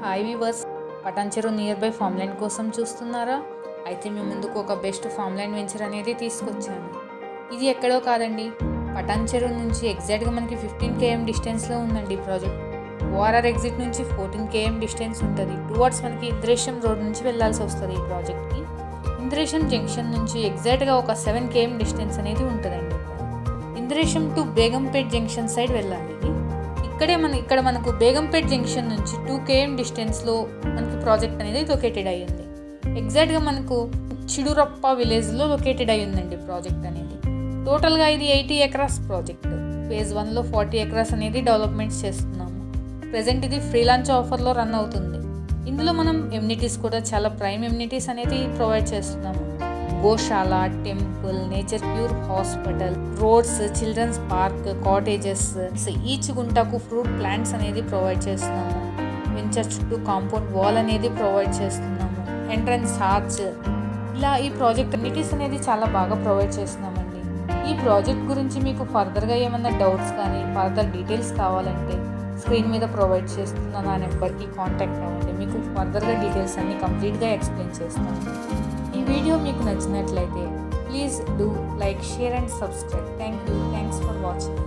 Hi weavers, Patancheru near by farm land కోసం చూస్తున్నారా? అయితే మీ ముందుకు ఒక బెస్ట్ ఫామ్ ల్యాండ్ వెంచర్ అనేది తీసుకొచ్చాను. ఇది ఎక్కడో కాదండి, పటాన్చెరు నుంచి ఎగ్జాక్ట్గా మనకి 15 km డిస్టెన్స్లో ఉందండి ప్రాజెక్ట్. ఓఆర్ఆర్ ఎగ్జిట్ నుంచి 14 km డిస్టెన్స్ ఉంటుంది. టువర్డ్స్ మనకి ఇంద్రేశం రోడ్ నుంచి వెళ్ళాల్సి వస్తుంది ఈ ప్రాజెక్ట్కి. ఇంద్రేశం జంక్షన్ నుంచి ఎగ్జాక్ట్గా ఒక 7 km డిస్టెన్స్ అనేది ఉంటుందండి. Indresham to Begumpet junction side వెళ్ళాలి. ఇక్కడ మనకు బేగంపేట్ జంక్షన్ నుంచి 2 km డిస్టెన్స్లో మనకి ప్రాజెక్ట్ అనేది లొకేటెడ్ అయ్యి ఉంది. ఎగ్జాక్ట్గా మనకు చిడురప్ప విలేజ్లో లొకేటెడ్ అయ్యి ఉందండి ప్రాజెక్ట్ అనేది. టోటల్గా ఇది 80 acres ప్రాజెక్ట్. ఫేజ్ 1లో 40 acres అనేది డెవలప్మెంట్స్ చేస్తున్నాము. ప్రజెంట్ ఇది ఫ్రీ లాంచ్ ఆఫర్లో రన్ అవుతుంది. ఇందులో మనం ఎమ్యూనిటీస్ కూడా చాలా ప్రైమ్ ఎమ్యూనిటీస్ అనేది ప్రొవైడ్ చేస్తున్నాము. గోశాల, temple, nature cure hospital, roads, children's park, cottages, each గుంటకు ఫ్రూట్ ప్లాంట్స్ అనేది ప్రొవైడ్ చేస్తున్నాము. వెంచర్ చుట్టూ కాంపౌండ్ వాల్ అనేది ప్రొవైడ్ చేస్తున్నాము. ఎంట్రన్స్ ఆర్చ్, ఇలా ఈ ప్రాజెక్ట్ ఎమ్యూనిటీస్ అనేది చాలా బాగా ప్రొవైడ్ చేస్తున్నామండి. ఈ ప్రాజెక్ట్ గురించి మీకు ఫర్దర్గా ఏమైనా డౌట్స్ కానీ ఫర్దర్ డీటెయిల్స్ కావాలంటే స్క్రీన్ మీద ప్రొవైడ్ చేస్తున్న నా నెంబర్కి కాంటాక్ట్ అవ్వండి. మీకు ఫర్దర్గా డీటెయిల్స్ అన్ని కంప్లీట్గా ఎక్స్ప్లెయిన్ చేస్తాను. ఈ వీడియో మీకు నచ్చినట్లయితే please do like, share and subscribe. Thanks for watching.